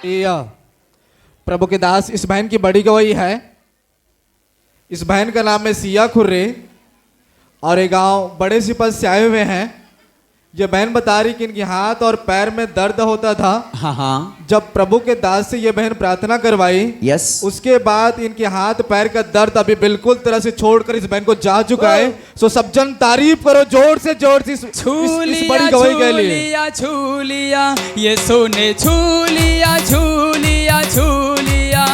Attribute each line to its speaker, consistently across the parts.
Speaker 1: ये प्रभु के दास इस बहन की बड़ी गवाही है। इस बहन का नाम है सिया खुर्रे और ये गांव बड़े सिपल से आए हुए हैं। ये बहन बता रही कि इनके हाथ और पैर में दर्द होता था।
Speaker 2: हाँ।
Speaker 1: जब प्रभु के दास से ये बहन प्रार्थना करवाई,
Speaker 2: यस,
Speaker 1: उसके बाद इनके हाथ पैर का दर्द अभी बिल्कुल तरह से छोड़कर इस बहन को जा चुका है। सो सब जन तारीफ करो जोर से इस बड़ी गवाही के लिए।
Speaker 3: छूलिया यीशु ने छूलिया छूलिया छूलिया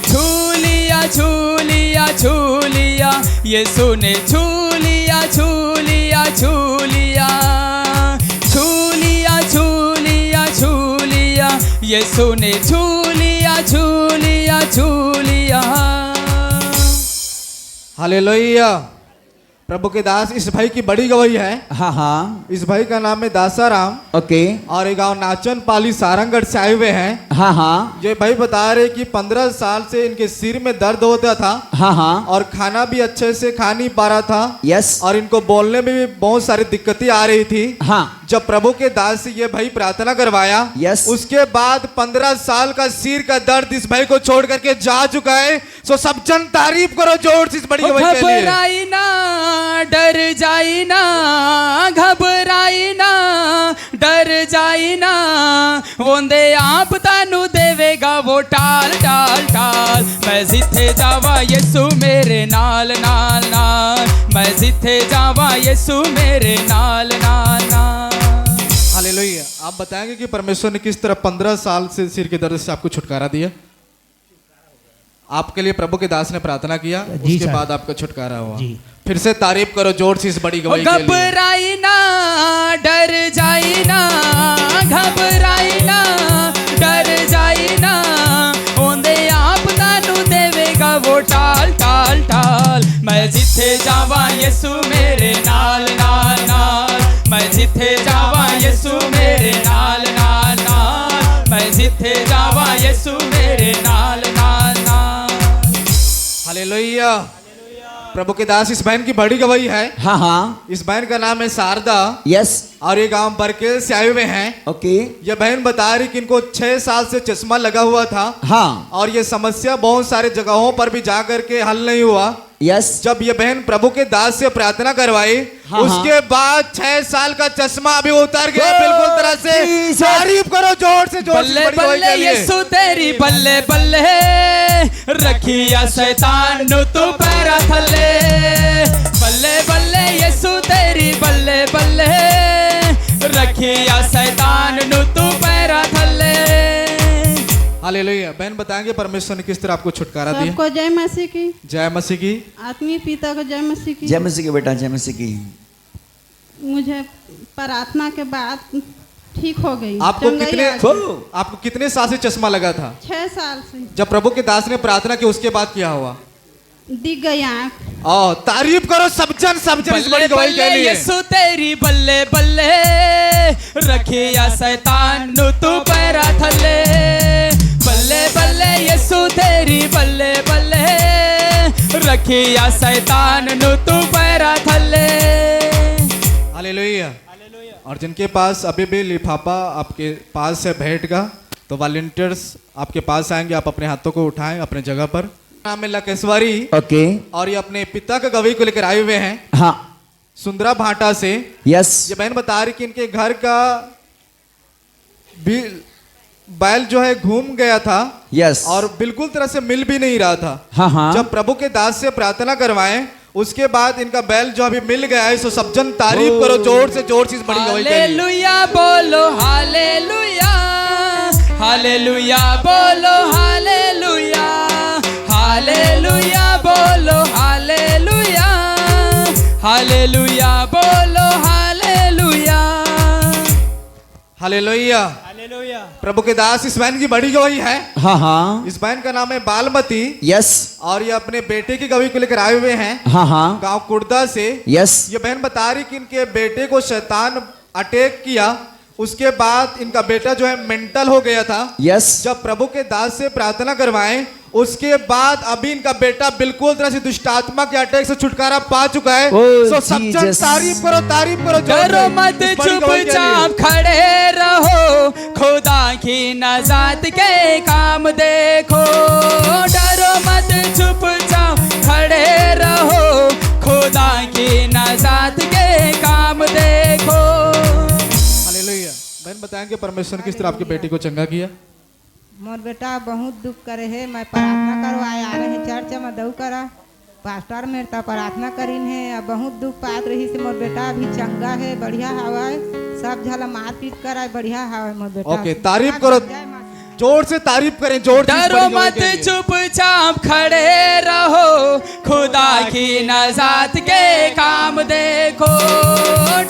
Speaker 3: छूलिया छूलिया छूलिया यीशु ने छूलिया छूलिया छूलिया छूलिया छूलिया छूलिया यीशु ने छूलिया छूलिया छूलिया।
Speaker 1: हालेलुया। प्रभु के दास इस भाई की बड़ी गवाही है।
Speaker 2: हाँ हाँ।
Speaker 1: इस भाई का नाम है दासाराम।
Speaker 2: ओके।
Speaker 1: और ये गांव नाचन पाली सारंगढ़ से आए हुए हैं।
Speaker 2: हाँ हाँ।
Speaker 1: ये भाई बता रहे कि 15 साल से इनके सिर में दर्द होता था।
Speaker 2: हाँ हाँ।
Speaker 1: और खाना भी अच्छे से खा नहीं पा रहा था।
Speaker 2: यस।
Speaker 1: और इनको बोलने में भी बहुत सारी दिक्कतें आ रही थी।
Speaker 2: हाँ।
Speaker 1: जब प्रभु के दास से ये भाई प्रार्थना करवाया,
Speaker 2: यस,
Speaker 1: उसके बाद 15 साल का सिर का दर्द इस भाई को छोड़ करके जा चुका है। सो सब जन तारीफ करो जोर से इस बड़ी गवाही के लिए।
Speaker 3: घबराई ना डर जाई ना घबराई ना डर जाई ना वोंदे आप तानू देवेगा वो टाल टाल टाल। मैं जिथे जावा यीशु मेरे नाल नाल नाल। मैं जिथे जावा यीशु मेरे नाल नाल नाल।
Speaker 1: हालेलुया। आप बताएंगे कि परमेश्वर ने किस तरह 15 साल से सिर के दर्द से आपको छुटकारा दिया। आपके लिए प्रभु के दास ने प्रार्थना किया, उसके बाद आपका छुटकारा हुआ। फिर से तारीफ करो जोर से इस बड़ी गवाही के लिए।
Speaker 3: घबराई ना डर जाई ना घबराई ना डर जाई ना ओंदे आप तानू देवेगा वो टाल टाल टाल। मैं जिथे जावा यीशु मेरे नाल नाल नाल। मैं जिथे जावा यीशु मेरे नाल नाल नाल। मैं जिथे जावा यीशु मेरे नाल नाल नाल।
Speaker 1: हालेलुया। प्रभु के दास इस बहन की बड़ी गवाही है।
Speaker 2: हाँ हाँ।
Speaker 1: इस बहन का नाम है शारदा।
Speaker 2: यस।
Speaker 1: और ये गांव बरके से आए हुए हैं।
Speaker 2: ओके।
Speaker 1: ये बहन बता रही कि इनको 6 साल से चश्मा लगा हुआ था।
Speaker 2: हाँ।
Speaker 1: और ये समस्या बहुत सारे जगहों पर भी जा करके हल नहीं हुआ।
Speaker 2: यस।
Speaker 1: जब ये बहन प्रभु के दास से प्रार्थना करवाई,
Speaker 2: हाँ,
Speaker 1: उसके बाद 6 साल का चश्मा अभी उतर गया बिल्कुल तरह से। तारीफ करो जोर से
Speaker 3: बल्ले बल्ले यीशु तेरी बल्ले बल्ले रखिया शैतान नु तू पैरा थले। बल्ले बल्ले यीशु तेरी बल्ले बल्ले रखिया शैतान नु तू पैरा थले।
Speaker 1: हालेलुया। बहन बताएंगे परमेश्वर ने किस तरह आपको छुटकारा दिया।
Speaker 4: सबको जय मसीह की।
Speaker 1: जय मसीह की।
Speaker 4: आत्मीय पिता को जय मसीह की।
Speaker 2: जय मसीह की बेटा, जय मसीह की।
Speaker 4: मुझे प्रार्थना के बाद ठीक हो गई।
Speaker 1: आपको कितने साल से चश्मा लगा था।
Speaker 4: 6 साल से।
Speaker 1: जब प्रभु के दास ने प्रार्थना की उसके बाद क्या हुआ।
Speaker 4: दिख गई आँख।
Speaker 1: तारीफ करो सब जन इस बड़ी गवाही के लिए।
Speaker 3: यीशु तेरी बल्ले बल्ले रखिया शैतान नु तू पैरा थले। बल्ले बल्ले यीशु तेरी बल्ले बल्ले रखिया शैतान नु तू पैरा थले।
Speaker 1: हालेलुया। और जिनके पास अभी भी लिफाफा आपके पास है भेंट का, तो वॉलंटियर्स आपके पास आएंगे। आप अपने हाथों को उठाएं अपने जगह पर। नाम है लकेश्वरी।
Speaker 2: ओके।
Speaker 1: और ये अपने पिता का गवाही को लेकर आए हुए हैं।
Speaker 2: हाँ।
Speaker 1: सुंदरा भाटा से।
Speaker 2: यस।
Speaker 1: ये बहन बता रही कि इनके घर का भी बैल जो है घूम गया था।
Speaker 2: यस।
Speaker 1: और बिल्कुल तरह से मिल भी नहीं रहा था।
Speaker 2: हाँ हाँ।
Speaker 1: जब प्रभु के दास से प्रार्थना करवाएं, उसके बाद इनका बैल जो अभी मिल गया है। सो सब जन तारीफ करो जोर से इस बड़ी गवाही के लिए।
Speaker 3: हालेलुया बोलो हालेलुया हालेलुया बोलो हालेलुया हालेलुया बोलो हालेलुया हालेलुया बोलो हालेलुया
Speaker 1: हालेलुया। प्रभु के दास इस बहन की बड़ी गवाही है।
Speaker 2: हाँ हाँ।
Speaker 1: इस बहन का नाम है बालमती।
Speaker 2: यस।
Speaker 1: और ये अपने बेटे की गवाही को लेकर आए हुए हैं।
Speaker 2: हाँ हाँ।
Speaker 1: गांव कुर्दा से।
Speaker 2: यस।
Speaker 1: ये बहन बता रही कि इनके बेटे को शैतान अटैक किया। उसके बाद इनका बेटा जो है मेंटल हो गया था।
Speaker 2: यस।
Speaker 1: जब प्रभु के दास से प्रार्थना करवाएं, उसके बाद अभी इनका बेटा बिल्कुल तरह से दुष्टात्मा के अटैक से छुटकारा पा चुका है।
Speaker 2: Oh,
Speaker 1: सो सब जन
Speaker 2: Jesus.
Speaker 1: तारीफ करो जोर
Speaker 3: डरो
Speaker 1: से।
Speaker 3: मत,
Speaker 1: इस बड़ी गवाही के लिए।
Speaker 3: चुपचाप खड़े रहो, खुदा की नजात के काम देखो। डरो मत, चुपचाप खड़े रहो, खुदा की नजात के काम देखो।
Speaker 1: हालेलुया। बहन बताएंगे परमेश्वर किस तरह आपकी बेटी को चंगा किया।
Speaker 5: मोर बेटा बहुत दुख करे है, मैं प्रार्थना करवाए आ रहे चर्च में दऊ करा पास्टर मेरे ता प्रार्थना करीन है। अब बहुत दुख पात रही से मोर बेटा अभी चंगा है, बढ़िया हवाए, सब झला मारपीट कराए, बढ़िया हवाए मोर बेटा।
Speaker 1: ओके, तारीफ करो, जोर से तारीफ करें, जोर से। इस
Speaker 3: डरो
Speaker 1: बड़ी गवाही
Speaker 3: मत,
Speaker 1: के लिए।
Speaker 3: चुपचाप खड़े रहो, खुदा की नजात के काम देखो।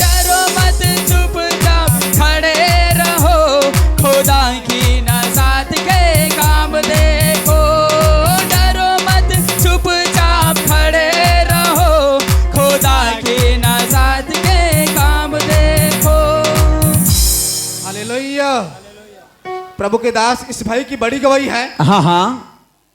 Speaker 3: डरो मत, चुपचाप खड़े रहो, खुदा की नजात के काम देखो। डरो मत, चुपचाप खड़े रहो, खुदा की नजात के काम देखो।
Speaker 1: हालेलुया। प्रभु के दास इस भाई की बड़ी गवाही है
Speaker 2: हाँ हाँ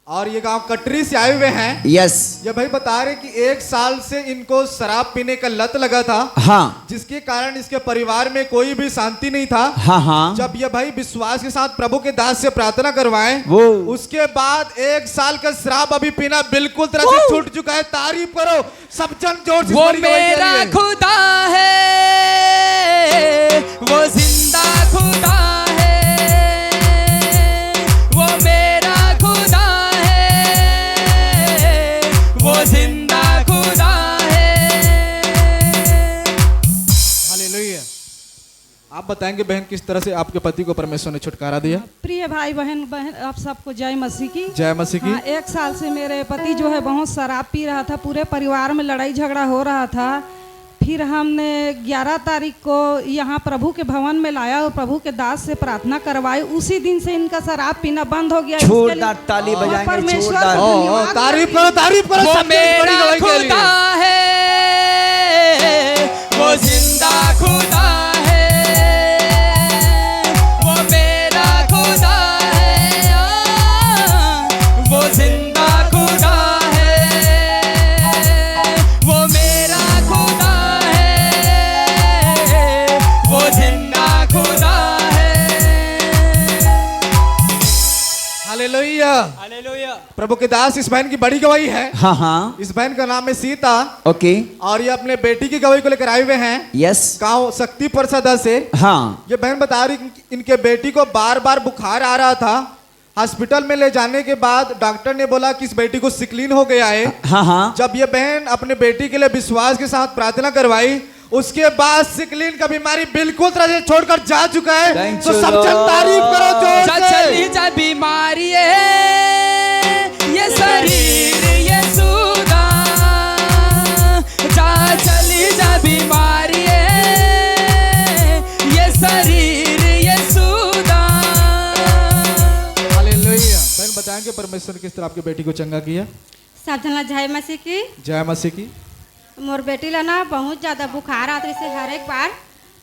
Speaker 1: और ये गांव कटरी से आए हुए हैं।
Speaker 2: यस
Speaker 1: ये भाई बता रहे कि 1 साल से इनको शराब पीने का लत लगा था,
Speaker 2: हाँ
Speaker 1: जिसके कारण इसके परिवार में कोई भी शांति नहीं था।
Speaker 2: हाँ हाँ
Speaker 1: जब ये भाई विश्वास के साथ प्रभु के दास से प्रार्थना करवाए,
Speaker 2: वो
Speaker 1: उसके बाद 1 साल का शराब अभी पीना बिल्कुल तरह से छूट चुका है। तारीफ करो सब जन जोर से।
Speaker 3: वो
Speaker 1: बड़ी गवाही के
Speaker 3: मेरा
Speaker 1: लिए।
Speaker 3: खुदा है, वो जिंदा खुदा है, वो मेरा खुदा है, वो जिंदा खुदा है।
Speaker 1: हालेलुया। आप बताएंगे बहन किस तरह से आपके पति को परमेश्वर ने छुटकारा दिया।
Speaker 6: प्रिय भाई बहन आप सबको जय मसीह की।
Speaker 1: जय मसीह की।
Speaker 6: हाँ, 1 साल से मेरे पति जो है बहुत शराब पी रहा था, पूरे परिवार में लड़ाई झगड़ा हो रहा था। फिर हमने 11 तारीख को यहाँ प्रभु के भवन में लाया और प्रभु के दास से प्रार्थना करवाई। उसी दिन से इनका शराब पीना बंद हो गया। इसके लिए
Speaker 2: जोरदार ताली बजाएंगे,
Speaker 6: परमेश्वर
Speaker 2: जोरदार।
Speaker 6: को धन्यवाद।
Speaker 1: तारीफ करो, तारीफ करो
Speaker 3: वो
Speaker 1: सब जन इस बड़ी
Speaker 3: मेरा
Speaker 1: गवाही के लिए।
Speaker 3: खुदा है, वो जिंदा खुदा है, वो मेरा खुदा है, वो जिंदा खुदा है, वो मेरा खुदा है, वो जिंदा खुदा है।
Speaker 1: हालेलुया।
Speaker 3: हालेलुया।
Speaker 1: प्रभु के दास इस बहन की बड़ी गवाही है।
Speaker 2: हाँ हाँ
Speaker 1: इस बहन का नाम है सीता
Speaker 2: ओके
Speaker 1: और ये अपने बेटी की गवाही को लेकर आए हुए हैं
Speaker 2: यस
Speaker 1: गांव शक्ति परसदा से।
Speaker 2: हाँ
Speaker 1: ये बहन बता रही कि इनके बेटी को बार बार बुखार आ रहा था। हॉस्पिटल में ले जाने के बाद डॉक्टर ने बोला कि इस बेटी को सिकलीन हो गया है।
Speaker 2: हाँ हाँ
Speaker 1: जब ये बहन अपने बेटी के लिए विश्वास के साथ प्रार्थना करवाई, उसके बाद सिकलीन का बीमारी बिल्कुल तरह से छोड़कर जा चुका है।
Speaker 2: Thank
Speaker 1: तो
Speaker 2: you,
Speaker 1: सब जन
Speaker 2: Lord.
Speaker 1: तारीफ करो जोर
Speaker 3: चली
Speaker 1: से।
Speaker 3: जा बीमारी है, ये शरीर ये सूदा, जा चली जा बीमारी है, ये शरीर ये सूदा।
Speaker 1: हालेलुया। बहन बताएंगे परमेश्वर ने किस तरह आपकी बेटी को चंगा किया।
Speaker 4: सब जना जय मसीह की।
Speaker 1: जय मसीह की।
Speaker 4: मोर बेटी ला ना बहुत ज़्यादा बुखार आत रही से हर एक बार,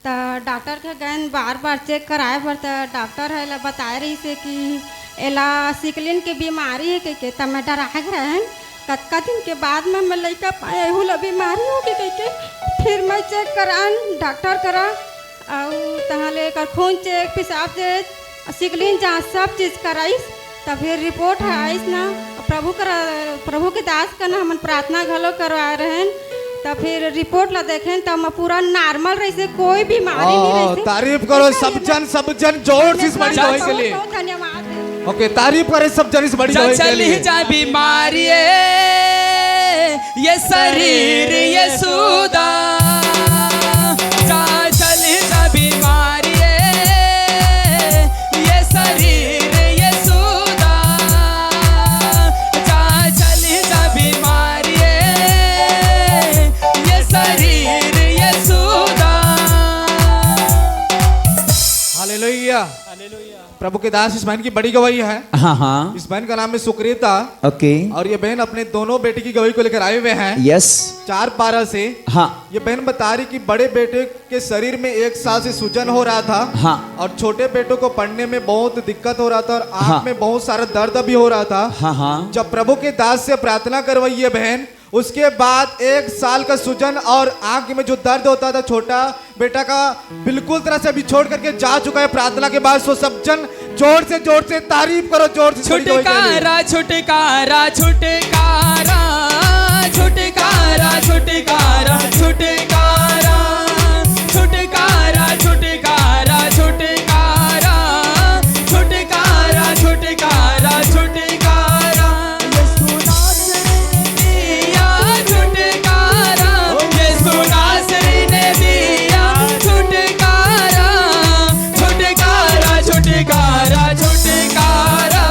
Speaker 4: तो डॉक्टर के गए बार बार चेक कराए पर तो डॉक्टर है ला बताए रही से कि एला सिकलिन की बीमारी है कह तब मैं डरा रहे कतका दिन के बाद में मैं लड़का पाए एहू ला बीमारी हो गई कह फिर मैं चेक करान डॉक्टर करा और तहाँ लेकर खून चेक पेशाब चेक सिकलिन जाँच सब चीज़ कराइस। तो फिर रिपोर्ट है आइस ना प्रभु के दास का ना हम प्रार्थना घलो करवा रहे हैं। तो फिर रिपोर्ट ला देखें तो मैं पूरा नॉर्मल रही से कोई बीमारी नहीं रही से।
Speaker 1: तारीफ करो सब जन जोर से इस बड़ी गवाही के लिए।
Speaker 4: बहुत धन्यवाद।
Speaker 1: ओके, तारीफ करें सब जन इस बड़ी गवाही के
Speaker 3: चली
Speaker 1: लिए।
Speaker 3: जा बीमारी है, ये शरीर ये सूदा, जा चली जा बीमारी है, ये शरीर ये सूदा, जा चली जा बीमारी है, ये शरीर ये सूदा।
Speaker 1: हालेलुया।
Speaker 3: हालेलुया।
Speaker 1: प्रभु के दास इस बहन की बड़ी गवाही है।
Speaker 2: हाँ हाँ
Speaker 1: इस बहन का नाम है सुकृता
Speaker 2: ओके
Speaker 1: और ये बहन अपने दोनों बेटे की गवाही को लेकर आए हुए हैं
Speaker 2: यस
Speaker 1: 4 से।
Speaker 2: हाँ
Speaker 1: ये बहन बता रही कि बड़े बेटे के शरीर में 1 साल से सूजन हो रहा था
Speaker 2: हाँ
Speaker 1: और छोटे बेटों को पढ़ने में बहुत दिक्कत हो रहा था और आंख
Speaker 2: हाँ।
Speaker 1: में बहुत सारा दर्द भी हो रहा था।
Speaker 2: हाँ हाँ
Speaker 1: जब प्रभु के दास से प्रार्थना करवाई ये बहन, उसके बाद 1 साल का सूजन और आंख में जो दर्द होता था छोटा बेटा का बिल्कुल तरह से अभी छोड़ करके जा चुका है प्रार्थना के बाद। सो सब जन जोर से तारीफ करो, जोर से
Speaker 3: छुटकारा छुटकारा छुटकारा छुटकारा छुटकारा छुटकारा छुटकारा छुटकारा छुटकारा छुटकारा छुटकारा छुटकारा दिया छुटकारा यीशु नासरी ने दिया छुटकारा छुटकारा छुटकारा छुटकारा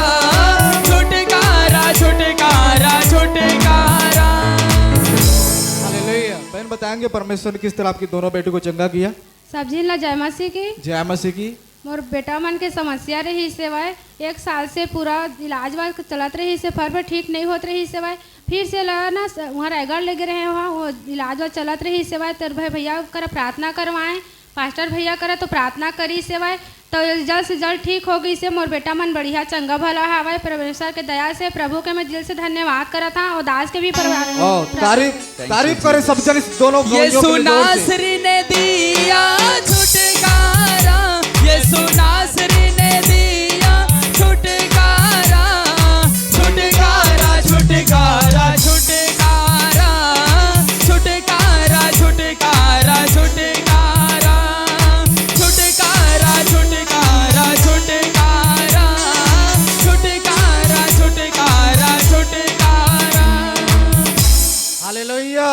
Speaker 3: छुटकारा छुटकारा छुटकारा।
Speaker 1: हालेलुया। बहन बताएंगे परमेश्वर ने किस तरह आपके दोनों बेटों को चंगा किया।
Speaker 4: सब्जी ला जय मसीह की।
Speaker 1: जय मसीह की।
Speaker 4: मोर बेटा मन के समस्या रही सेवाए 1 साल से पूरा इलाज वाज चलत रही से फर ठीक नहीं होत रही सेवाए। फिर से लगा ना वहाँ रायगढ़ लेके रहे वहाँ वो इलाज वाज चलत रही सेवाए। तो भाई भैया कर प्रार्थना करवाएं, पास्टर भैया करे तो प्रार्थना करी सेवाए तो जल्द से जल्द ठीक हो गई से मोर बेटा मन बढ़िया चंगा भला हवाए। परमेश्वर के दया से प्रभु के मैं दिल से धन्यवाद करा था और दास के भी
Speaker 1: तारीफ करे सब जन इस दोनों
Speaker 3: यीशु नासरी ने दिया छुटकारा यीशु नासरी ने दिया छुटकारा छुटकारा छुटकारा छुटकारा छुटकारा छुटकारा छुटकारा छुटकारा छुटकारा छुटकारा छुटकारा छुटकारा छुटकारा।
Speaker 1: हालेलुया।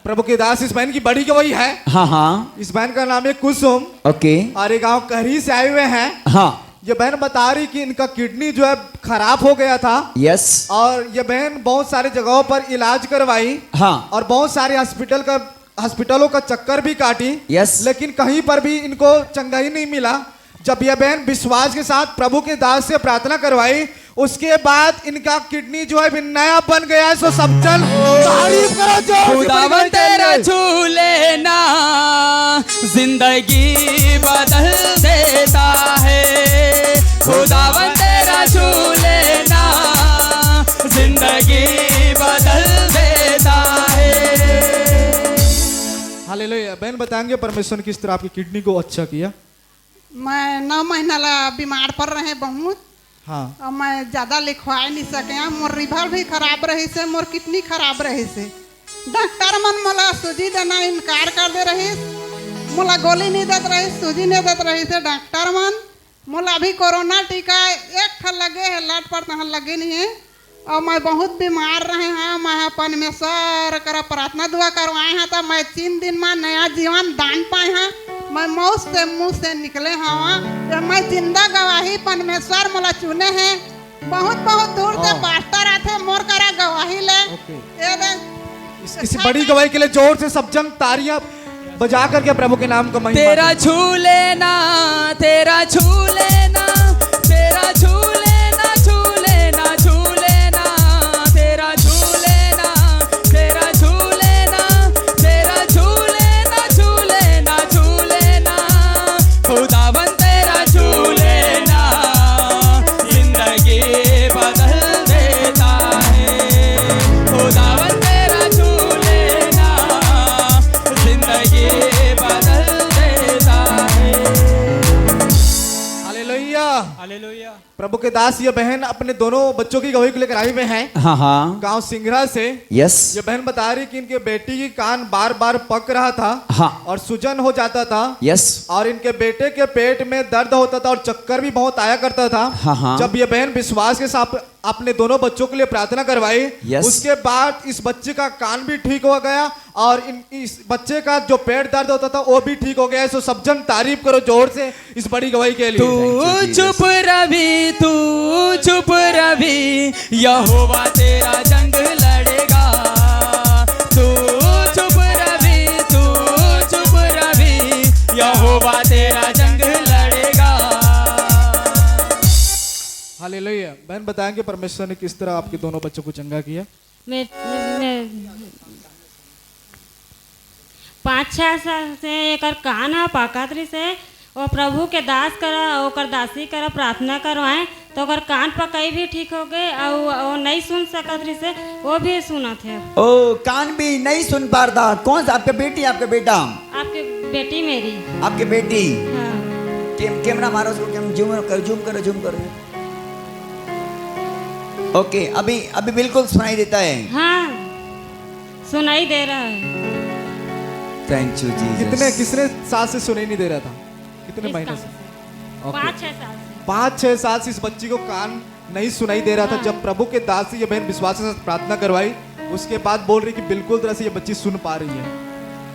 Speaker 1: प्रभु के दास इस बहन की बड़ी गवाही है।
Speaker 2: हाँ हाँ
Speaker 1: इस बहन का नाम है कुसुम
Speaker 2: ओके
Speaker 1: और ये गांव कहरी से आए हुए हैं।
Speaker 2: हाँ
Speaker 1: ये बहन बता रही कि इनका किडनी जो है खराब हो गया था
Speaker 2: यस
Speaker 1: और ये बहन बहुत सारी जगहों पर इलाज करवाई
Speaker 2: हाँ
Speaker 1: और बहुत सारे हॉस्पिटलों का चक्कर भी काटी
Speaker 2: यस
Speaker 1: लेकिन कहीं पर भी इनको चंगा ही नहीं मिला। जब यह बहन विश्वास के साथ प्रभु के दास से प्रार्थना करवाई उसके बाद इनका किडनी जो है नया बन गया है। सो सब जन तारीफ करो जो
Speaker 3: खुदावन तेरा छू लेना जिंदगी बदल देता है। खुदावन तेरा छू लेना जिंदगी बदल देता है।
Speaker 1: हालेलुया। बहन बताएंगे परमेश्वर ने किस तरह आपकी किडनी को अच्छा किया।
Speaker 5: मैं 9 महीना ला बीमार पड़ रहे बहुत
Speaker 1: हाँ
Speaker 5: और मैं ज़्यादा लिखवा नहीं सके। मोर रिभर भी खराब रही से, मोर किडनी खराब रही से। डॉक्टर मन मोला सूजी देना इनकार कर दे रही, मोला गोली नहीं देते रही, सूजी नहीं देते रही से डॉक्टर मन। मोला अभी कोरोना टीका 1 ठल लगे है, लाट पर तहाँ लगे नहीं है और मैं बहुत बीमार रहे हैं। मैं परमेश्वर करा प्रार्थना दुआ करवाए हैं तो मैं 3 दिन में नया जीवन दान पाए हैं। मैं मौत से मुंह से निकले हवा। मैं जिंदा गवाही परमेश्वर मोला चुने हैं। बहुत बहुत दूर से पास्टर आते मोर करा गवाही ले।
Speaker 1: इस बड़ी गवाही के लिए जोर से सब जन तालियां बजा करके प्रभु के नाम को महिमा
Speaker 3: तेरा छू लेना तेरा छू लेना तेरा छू लेना छू लेना छू लेना तेरा छू लेना तेरा छू लेना तेरा छू लेना छू लेना छू लेना खुदावन तेरा छू लेना जिंदगी बदल देता है। खुदावन तेरा छू लेना जिंदगी बदल देता है।
Speaker 1: हालेलुया। प्रभु के दास ये बहन अपने दोनों बच्चों की गवाही को लेकर आई हुए हैं
Speaker 2: हाँ हाँ
Speaker 1: गांव सिंगरा से।
Speaker 2: यस
Speaker 1: ये बहन बता रही कि इनके बेटी की कान बार बार पक रहा था
Speaker 2: हाँ
Speaker 1: और सूजन हो जाता था
Speaker 2: यस
Speaker 1: और इनके बेटे के पेट में दर्द होता था और चक्कर भी बहुत आया करता था।
Speaker 2: हाँ हाँ
Speaker 1: जब ये बहन विश्वास के साथ अपने दोनों बच्चों के लिए प्रार्थना करवाई
Speaker 2: Yes.
Speaker 1: उसके बाद इस बच्चे का कान भी ठीक हो गया और इस बच्चे का जो पेट दर्द होता था वो भी ठीक हो गया। सो सब जन तारीफ करो जोर से इस बड़ी गवाही के लिए।
Speaker 3: तू चुप रवि तू चुप रवि यहोवा तेरा जंग लड़ेगा। तू चुप रवि यहोवा तेरा जंग लड़ेगा।
Speaker 1: बहन बताएंगे परमेश्वर ने किस तरह आपके दोनों बच्चों को चंगा किया?
Speaker 4: मैं 5-6 साल से एकर कान है पाकातरी से और प्रभु के दास करा ओकर दासी करा प्रार्थना करवाए तो ओकर कान पकाई भी ठीक हो गए और नहीं सुन सकत रही से वो भी सुनत है।
Speaker 2: ओ कान भी नहीं सुन पा रहा। कौन सा? आपके बेटी, आपके बेटा?
Speaker 4: आपकी बेटी मेरी।
Speaker 2: आपकी बेटी?
Speaker 4: हाँ।
Speaker 2: कैमरा मारो उसको, जूम करो। ओके, अभी बिल्कुल सुनाई देता है।
Speaker 4: हाँ सुनाई दे रहा है।
Speaker 2: थैंक यू जी।
Speaker 1: किसने साल से सुनाई नहीं दे रहा था? कितने महीने से?
Speaker 4: 5-6 साल से।
Speaker 1: 5-6 साल से इस बच्ची को कान नहीं सुनाई दे रहा था। जब प्रभु के दास से ये बहन विश्वास के साथ प्रार्थना करवाई उसके बाद बोल रही कि बिल्कुल तरह से ये बच्ची सुन पा रही है।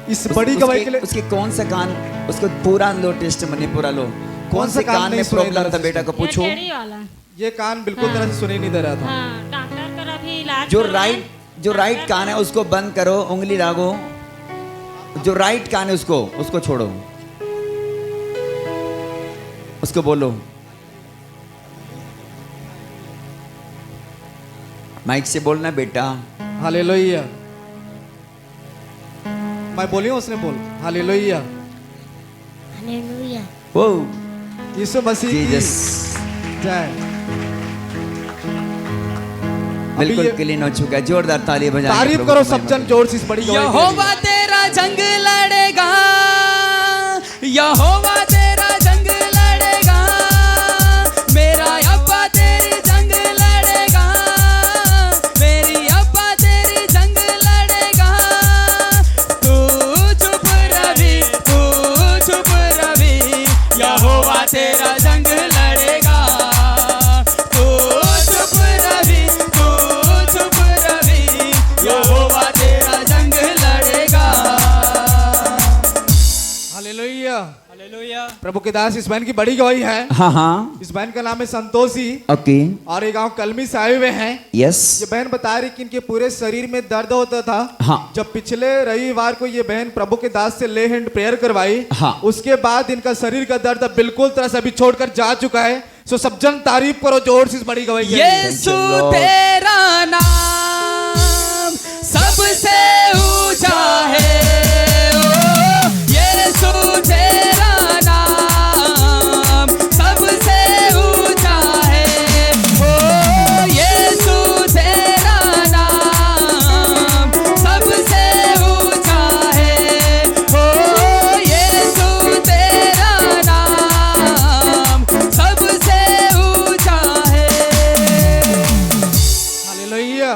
Speaker 1: इस बड़ी गवाही के लिए
Speaker 2: उसके कौन सा कान, उसको पूरा लो टेस्ट मनी पूरा लो, कौन से कान में प्रॉब्लम था बेटा को पूछो।
Speaker 4: ये टेढ़ी वाला।
Speaker 1: ये कान बिल्कुल तरह से सुनाई नहीं दे रहा था।
Speaker 4: हाँ डॉक्टर का भी इलाज
Speaker 2: जो राइट कान है उसको बंद करो, उंगली लागो। जो राइट कान है उसको छोड़ो, उसको बोलो। माइक से बोलना बेटा।
Speaker 1: हालेलुया। मैं बोली हूँ, उसने बोल हालेलुया।
Speaker 4: हालेलुया।
Speaker 2: वो
Speaker 1: यीशु मसीह की
Speaker 2: जीसस
Speaker 1: जय।
Speaker 2: बिल्कुल क्लीन हो चुका है। जोरदार ताली बजाएं।
Speaker 1: तारीफ करो सब जन जोर से इस बड़ी गवाही के लिए।
Speaker 3: यहोवा तेरा जंग लड़ेगा, यहोवा तेरा जंग लड़ेगा, मेरा अब्बा तेरी जंग लड़ेगा, मेरी अब्बा तेरी जंग लड़ेगा। तू चुप रवि, यहोवा तेरा जंग लड़ेगा। तू चुप रवि, यहोवा तेरा जंग लड़ेगा।
Speaker 1: हालेलुया।
Speaker 3: हालेलुया।
Speaker 1: प्रभु के दास इस बहन की बड़ी गवाही है।
Speaker 2: हाँ।
Speaker 1: इस बहन का नाम है संतोषी
Speaker 2: ओके।
Speaker 1: और ये गांव कलमी से आए हुए हैं।
Speaker 2: यस।
Speaker 1: ये बहन बता रही कि इनके पूरे शरीर में दर्द होता था।
Speaker 2: हाँ।
Speaker 1: जब पिछले रविवार को ये बहन प्रभु के दास से ले हैंड प्रेयर करवाई।
Speaker 2: हाँ।
Speaker 1: उसके बाद इनका शरीर का दर्द अब बिल्कुल तरह से अभी छोड़कर जा चुका है। सो सब जन तारीफ करो जोर से इस बड़ी गवाही के लिए।
Speaker 3: यीशु तेरा नाम सबसे ऊंचा है। ओ यीशु तेरा नाम सबसे ऊंचा है। ओ यीशु तेरा नाम सबसे ऊंचा है। ओ यीशु तेरा नाम सबसे ऊंचा है।
Speaker 1: हालेलुया।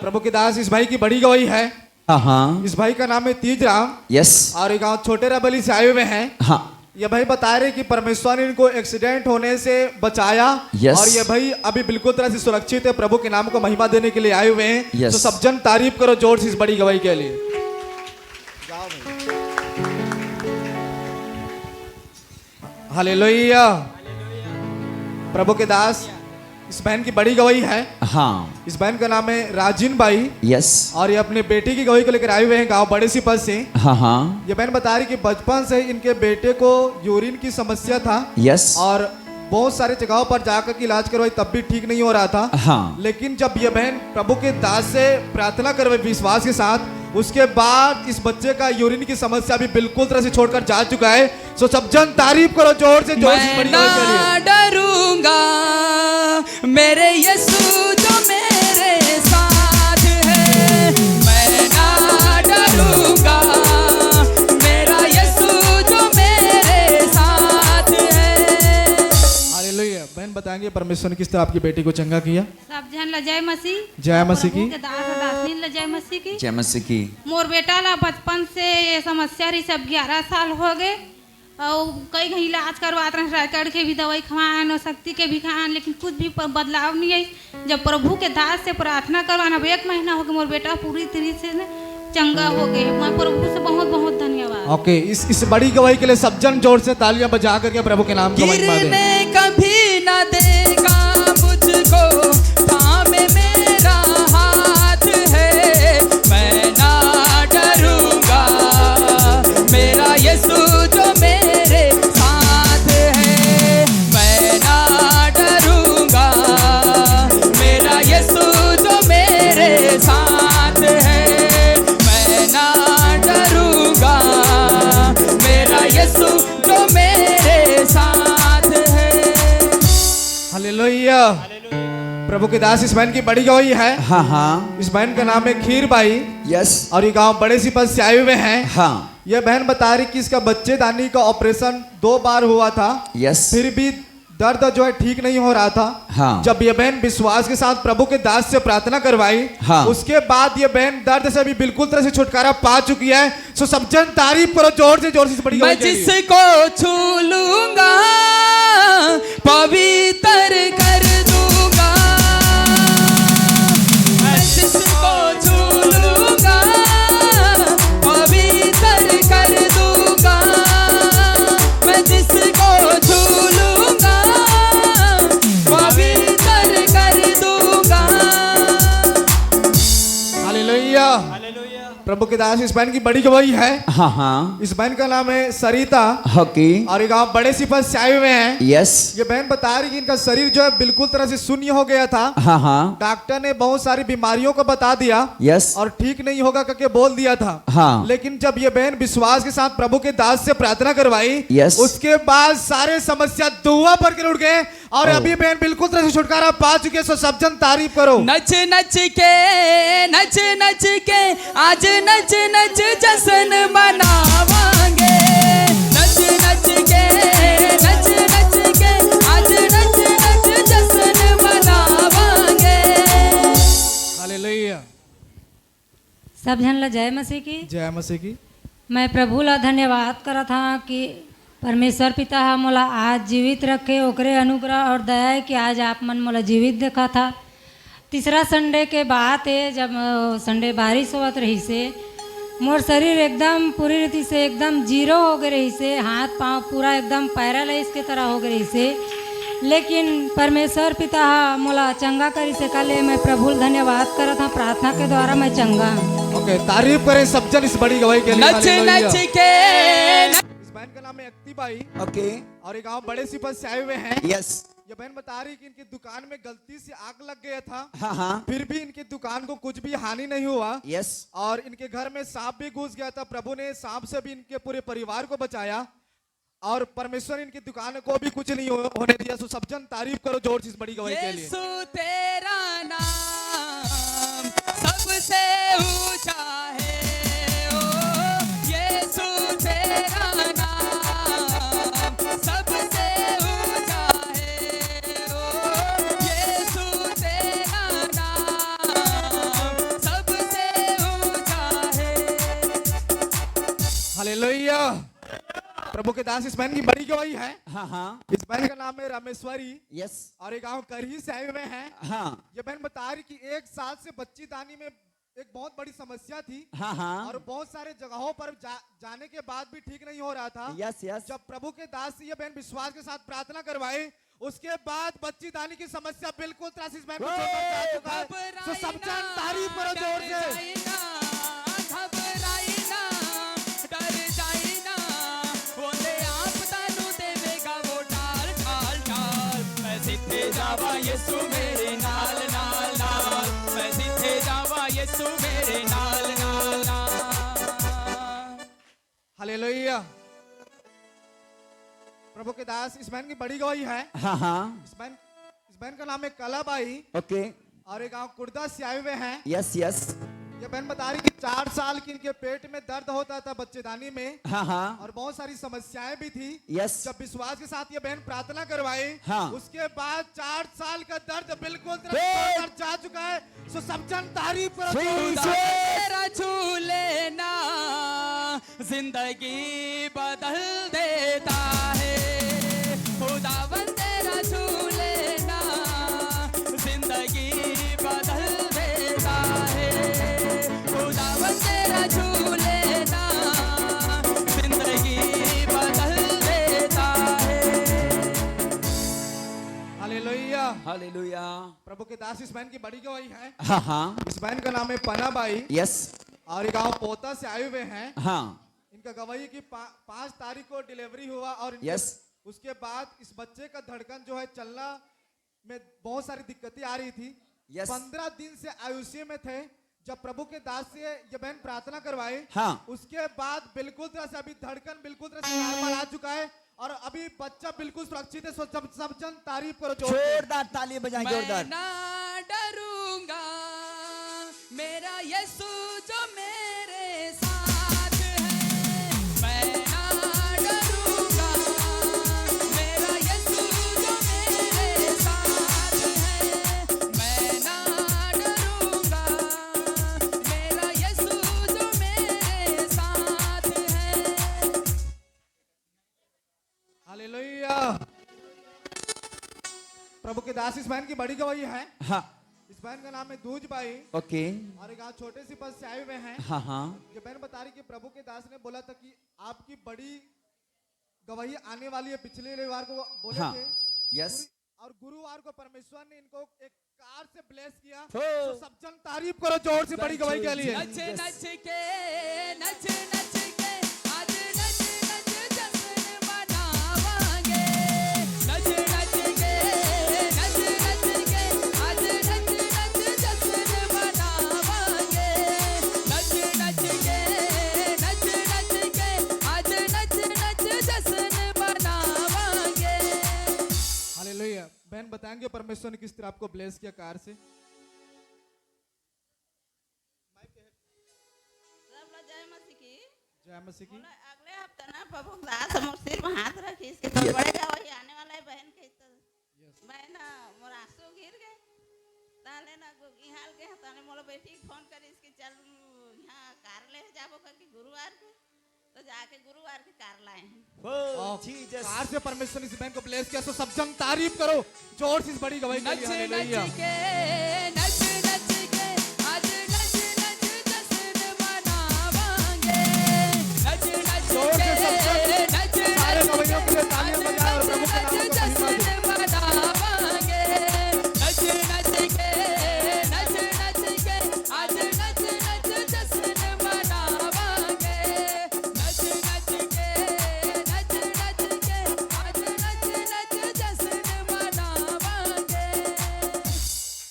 Speaker 1: प्रभु के दास इस भाई की बड़ी गवाही है।
Speaker 2: हाँ।
Speaker 1: इस भाई का नाम है तीजराम
Speaker 2: यस।
Speaker 1: और ये गांव छोटे रबली से आए हुए हैं।
Speaker 2: हाँ।
Speaker 1: ये भाई बता रहे कि परमेश्वर ने इनको एक्सीडेंट होने से बचाया।
Speaker 2: Yes.
Speaker 1: और ये भाई अभी बिल्कुल तरह से सुरक्षित है। प्रभु के नाम को महिमा देने के लिए आए हुए हैं।
Speaker 2: Yes.
Speaker 1: तो सब जन तारीफ करो जोर से इस बड़ी गवाही के लिए। हालेलुया। प्रभु के दास इस बहन की बड़ी गवाही है।
Speaker 2: हाँ।
Speaker 1: इस बहन का नाम है राजीन बाई
Speaker 2: यस।
Speaker 1: और ये अपने बेटी की गवाही को लेकर आए हुए हैं गांव बड़े सिपल से।
Speaker 2: हाँ हाँ।
Speaker 1: ये बहन बता रही कि बचपन से इनके बेटे को यूरिन की समस्या था।
Speaker 2: यस।
Speaker 1: और बहुत सारे जगहों पर जाकर के इलाज करवाई तब भी ठीक नहीं हो रहा था।
Speaker 2: हाँ।
Speaker 1: लेकिन जब ये बहन प्रभु के दास से प्रार्थना करवाई विश्वास के साथ, उसके बाद इस बच्चे का यूरिन की समस्या भी बिल्कुल तरह से छोड़कर जा चुका है। सो सब जन तारीफ करो जोर से
Speaker 3: मैं
Speaker 1: बड़ी
Speaker 3: ना
Speaker 1: गवाही के लिए।
Speaker 3: डरूंगा, मेरे यीशु जो मेरे साथ है। मैं ना डरूंगा, मेरा यीशु जो मेरे साथ है।
Speaker 1: हालेलुया। बहन बताएंगे परमेश्वर ने किस तरह आपकी बेटी को चंगा किया?
Speaker 4: सब जन लजय मसीह।
Speaker 1: जय मसीह की।
Speaker 4: प्रभु के दास दासनी लजय मसीह की।
Speaker 2: जय मसीह की।
Speaker 4: मोर बेटा ला बचपन से ये समस्या रही। सब 11 साल हो गए और कई कहीं इलाज करवाते रहे। रायगढ़ के भी दवाई खवान और शक्ति के भी खान, लेकिन कुछ भी बदलाव नहीं है। जब प्रभु के दास से प्रार्थना करवाना, अब 1 महीना हो गया मोर बेटा पूरी तरह से चंगा हो गए। मैं प्रभु से बहुत बहुत धन्यवाद।
Speaker 1: ओके, इस बड़ी गवाही के लिए सब जन जोर से तालियां बजा करके प्रभु के नाम को महिमा दें।
Speaker 3: गिरने कभी न देगा मुझको, थामे मेरा हाथ है। मैं ना डरूंगा, मेरा यीशु जो मेरे साथ है। मैं ना डरूंगा,
Speaker 1: हालेलुया। प्रभु के दास इस बहन की बड़ी गवाही है।
Speaker 2: हाँ हाँ
Speaker 1: इस बहन का नाम है खीर बाई
Speaker 2: यस
Speaker 1: और ये गांव बड़े सिपल से आए हुए हैं।
Speaker 2: हाँ
Speaker 1: यह बहन बता रही कि इसका बच्चेदानी का ऑपरेशन 2 बार हुआ था,
Speaker 2: यस
Speaker 1: फिर भी दर्द जो है ठीक नहीं हो रहा था।
Speaker 2: हाँ।
Speaker 1: जब यह बहन विश्वास के साथ प्रभु के दास से प्रार्थना करवाई,
Speaker 2: हाँ।
Speaker 1: उसके बाद यह बहन दर्द से भी बिल्कुल तरह से छुटकारा पा चुकी है। सो सब जन तारीफ करो जोर से बड़ी
Speaker 3: मैं
Speaker 1: गवाही के लिए।
Speaker 3: जिसको छू लूंगा पवित्र कर दूंगा, मैं जिसको छू लूंगा पवित्र कर दूंगा, मैं जिसको छू लूंगा पवित्र कर दूंगा।
Speaker 1: हालेलुया। प्रभु के दास इस बहन की बड़ी गवाही है।
Speaker 2: हाँ हाँ
Speaker 1: इस बहन का नाम है सरिता
Speaker 2: ओके
Speaker 1: और ये गांव बड़े सिपल से आए हुए हैं।
Speaker 2: यस
Speaker 1: ये बहन बता रही कि इनका शरीर जो है बिल्कुल तरह से शून्य हो गया था।
Speaker 2: हाँ हाँ
Speaker 1: डॉक्टर ने बहुत सारी बीमारियों को बता दिया
Speaker 2: यस
Speaker 1: और ठीक नहीं होगा करके बोल दिया था।
Speaker 2: हाँ।
Speaker 1: लेकिन जब ये बहन विश्वास के साथ प्रभु के दास से प्रार्थना करवाई,
Speaker 2: Yes।
Speaker 1: उसके बाद सारे समस्या दुआ पर के उठ गए और अभी बहन बिल्कुल तरह से छुटकारा पा चुके हैं। सो सब जन तारीफ करो।
Speaker 3: नच नच के आज नच नच जश्न मनावांगे, नच नच के आज नच नच जश्न मनावांगे।
Speaker 1: हालेलुया।
Speaker 7: सब जन ला जय मसीह की।
Speaker 1: जय मसीह की।
Speaker 7: मैं प्रभु ला धन्यवाद करत हाँ कि परमेश्वर पिता हा मोला आज जीवित रखे, ओकरे अनुग्रह और दया है कि आज आप मन मोला जीवित देखा था। तीसरा संडे के बाद है जब संडे बारिश होत रही से मोर शरीर एकदम पूरी रीति से एकदम जीरो हो गए रही से, हाथ पांव पूरा एकदम पैरालाइज के तरह हो गए रही से। लेकिन परमेश्वर पिता हा मोला चंगा करी से कल मैं प्रभु धन्यवाद करत हाँ, प्रार्थना के द्वारा मैं चंगा।
Speaker 1: ओके, तारीफ करें सब जन इस बड़ी गवाही के लिए।
Speaker 3: नच
Speaker 1: हालेलुया।
Speaker 3: नच के
Speaker 1: इस बहन का नाम है अक्ति बाई
Speaker 2: ओके
Speaker 1: और ये गांव बड़े सिपल से आए हुए हैं।
Speaker 2: यस
Speaker 1: ये बहन बता रही कि इनकी दुकान में गलती से आग लग गया था,
Speaker 2: हाँ हाँ
Speaker 1: फिर भी इनकी दुकान को कुछ भी हानि नहीं हुआ
Speaker 2: यस
Speaker 1: और इनके घर में सांप भी घुस गया था। प्रभु ने सांप से भी इनके पूरे परिवार को बचाया और परमेश्वर इनकी दुकान को भी कुछ नहीं होने दिया। सो सब जन तारीफ करो जोर से इस बड़ी गवाही के लिए।
Speaker 3: यीशु तेरा नाम सबसे ऊंचा है, ओ यीशु तेरा नाम सबसे ऊंचा है, ओ यीशु तेरा नाम सबसे ऊंचा है।
Speaker 1: हालेलुया। प्रभु के दास इस बहन की बड़ी गवाही है।
Speaker 2: हाँ हाँ
Speaker 1: इस बहन का नाम है रामेश्वरी
Speaker 2: यस
Speaker 1: और ये गांव करही से आए हुए हैं।
Speaker 2: हाँ
Speaker 1: ये बहन बता रही कि 1 साल से बच्चीदानी में एक बहुत बड़ी समस्या थी
Speaker 2: हाँ हाँ
Speaker 1: और बहुत सारे जगहों पर जाने के बाद भी ठीक नहीं हो रहा था।
Speaker 2: यस यस
Speaker 1: जब प्रभु के दास से ये बहन विश्वास के साथ प्रार्थना करवाई, उसके बाद बच्चीदानी की समस्या बिल्कुल तरह से इस बहन को छोड़कर जा चुका है। तो सब जन तारीफ करो जोर से।
Speaker 3: जावा यीशु मेरे नाल नाल नाल, मैं जिथे जावा यीशु मेरे नाल नाल नाल।
Speaker 1: हालेलुया। प्रभु के दास इस बहन की बड़ी गवाही है।
Speaker 2: हाँ हाँ
Speaker 1: इस बहन का नाम है कलाबाई
Speaker 2: ओके
Speaker 1: और ये गांव कुर्दा से आए हुए हैं।
Speaker 2: यस यस
Speaker 1: ये बहन बता रही कि 4 साल की इनके पेट में दर्द होता था बच्चेदानी में
Speaker 2: हाँ हाँ
Speaker 1: और बहुत सारी समस्याएं भी थी।
Speaker 2: यस
Speaker 1: जब विश्वास के साथ ये बहन प्रार्थना करवाई,
Speaker 2: हाँ।
Speaker 1: उसके बाद 4 साल का दर्द बिल्कुल छोड़कर जा चुका है। सो सब जन तारीफ करो।
Speaker 3: खुदा तेरा छू लेना जिंदगी बदल देता है, खुदावन तेरा छू लेना जिंदगी बदल देता है, खुदावन तेरा छू लेना जिंदगी बदल देता है।
Speaker 1: हालेलुया।
Speaker 2: हालेलुया
Speaker 1: प्रभु के दास इस बहन की बड़ी गवाही है।
Speaker 2: हाँ हाँ
Speaker 1: इस बहन का नाम है पनाबाई
Speaker 2: यस
Speaker 1: और ये गांव पोता से आए हुए हैं।
Speaker 2: हाँ
Speaker 1: इनका गवाही की 5 तारीख को डिलीवरी हुआ और
Speaker 2: यस
Speaker 1: उसके बाद इस बच्चे का धड़कन जो है चलना में बहुत सारी दिक्कतें आ रही थी।
Speaker 2: यस
Speaker 1: 15 दिन से आयुष्य में थे। जब प्रभु के दास से ये बहन प्रार्थना करवाए,
Speaker 2: हाँ
Speaker 1: उसके बाद बिल्कुल तरह से अभी धड़कन बिल्कुल तरह से नॉर्मल आ चुका है और अभी बच्चा बिल्कुल सुरक्षित है, सब जन तारीफ करो जोर से।
Speaker 2: जोरदार ताली बजाएं,
Speaker 3: मैं
Speaker 2: जोरदार।
Speaker 3: ना डरूंगा, मेरा यीशु जो मेरे साथ है। मैं ना डरूंगा, मेरा यीशु जो मेरे साथ है। मैं ना डरूंगा, मेरा यीशु जो मेरे साथ है।
Speaker 1: हालेलुया। प्रभु के दास इस बहन की बड़ी गवाही है।
Speaker 2: हाँ,
Speaker 1: इस बहन का नाम है दूज बाई
Speaker 2: ओके।
Speaker 1: और एक गाँव छोटे सी पद से आए हुए हैं।
Speaker 2: हाँ हाँ,
Speaker 1: ये बहन बता रही कि प्रभु के दास ने बोला था कि आपकी बड़ी गवाही आने वाली है। पिछले रविवार को वो बोले
Speaker 2: हाँ,
Speaker 1: थे
Speaker 2: यस।
Speaker 1: और गुरुवार को परमेश्वर ने इनको एक कार से ब्लेस किया।
Speaker 2: हो।
Speaker 1: तो सब जन तारीफ करो जोर से बड़ी गवाही के लिए।
Speaker 3: नच नच के, नच नच के, आज नच नच जश्न मनावांगे। नच नच के, नच नच के, आज नच नच जश्न मनावांगे। नच नच के, नच नच के, आज नच नच जश्न मनावांगे।
Speaker 1: हालेलुया। बहन बताएंगे परमेश्वर ने किस तरह आपको ब्लेस किया कार से।
Speaker 8: सब लोग जय मसीह की।
Speaker 1: जय मसीह की।
Speaker 8: बोला, अगले हफ्ते ना प्रभु दास हम सिर में हाथ रखी इसके तो बढ़ेगा वही आने वाला है बहन के तो मैं ना मोर आंसू गिर गए ताले ना इहाल के ताने मोला बेटी के फोन करी इसके चल यहाँ कार ले जाबो करके गुरुवार के तो जाके गुरुवार के कार लाए हैं।
Speaker 1: कार से परमेश्वर ने इस बहन को ब्लेस किया। तो सब जन तारीफ करो जोर से इस बड़ी गवाही के
Speaker 3: नच
Speaker 1: लिए।
Speaker 3: नच
Speaker 1: हालेलुया।
Speaker 3: के, नच नच के, आज नच नच जश्न मनावांगे। नच नच
Speaker 1: जोर
Speaker 3: के,
Speaker 1: से सब जन
Speaker 3: नच
Speaker 1: सारे
Speaker 3: नच
Speaker 1: गवाहियों के लिए
Speaker 3: के,
Speaker 1: तालियां
Speaker 3: आज
Speaker 1: बजाएं और प्रभु के नाम को
Speaker 3: नच नच
Speaker 1: महिमा
Speaker 3: जश्न
Speaker 1: दें।
Speaker 3: मनावांगे। नच नच के, नच नच के, आज नच नच जश्न मनावांगे। नच नच के, नच नच के, आज नच नच जश्न मनावांगे।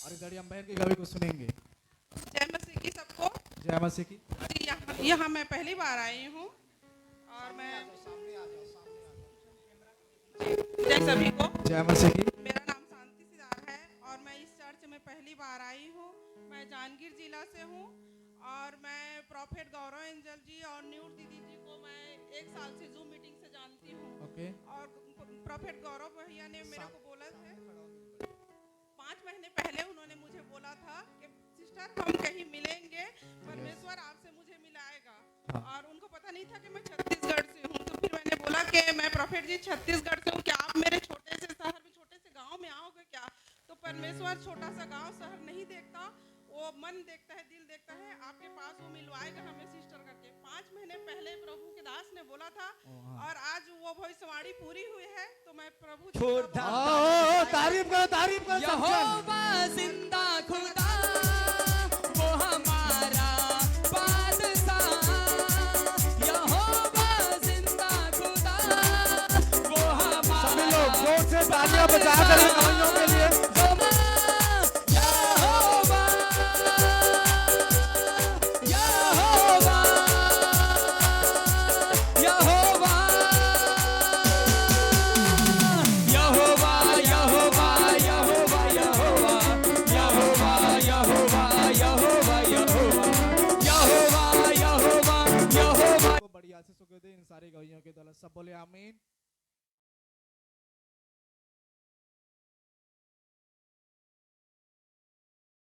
Speaker 1: और इधर हम बहन की गवाही को सुनेंगे।
Speaker 9: जय मसीह की सबको।
Speaker 1: जय मसीह की।
Speaker 9: जी, यहाँ मैं पहली बार आई हूँ और मैं जय सभी को।
Speaker 1: जय मसीह की।
Speaker 9: मेरा नाम शांति सिदार है और मैं इस चर्च में पहली बार आई हूँ। मैं जांजगीर जिला से हूँ और मैं प्रॉफेट गौरव एंजल जी और न्यूर दीदी जी को मैं 1 साल से जूम मीटिंग से जानती हूँ।
Speaker 1: ओके।
Speaker 9: और प्रॉफेट गौरव भैया ने मेरे को बोला था 5 महीने पहले उन्होंने मुझे बोला था कि सिस्टर हम कहीं मिलेंगे, परमेश्वर आपसे मुझे मिलाएगा। और उनको पता नहीं था कि मैं छत्तीसगढ़ से हूँ। तो फिर मैंने बोला कि मैं प्रॉफेट जी छत्तीसगढ़ से हूँ, क्या आप मेरे छोटे से शहर में छोटे से गांव में आओगे क्या? तो परमेश्वर छोटा सा गांव शहर नहीं देखता, वो मन देखता है, दिल देखता है। आपके पास वो मिलवाएगा हमें सिस्टर करके। 5 महीने पहले प्रभु के दास ने बोला था और आज वो भविष्यवाणी पूरी हुई है। तो मैं प्रभु जी का
Speaker 1: तारीफ करो सब जन।
Speaker 3: यहोवा जिंदा खुदा वो हमारा बादशाह। यहोवा जिंदा खुदा वो हमारा
Speaker 1: सभी लोग जोर से तालियां बजा कर गवाहियों के लिए।
Speaker 3: यहोवा, यहोवा, यहोवा, यहोवा, यहोवा, यहोवा, यहोवा, यहोवा, यहोवा, यहोवा, यहोवा, यहोवा, यहोवा।
Speaker 1: को बड़ी आशीष को दे इन सारी गवाहियों के द्वारा। सब बोले आमीन।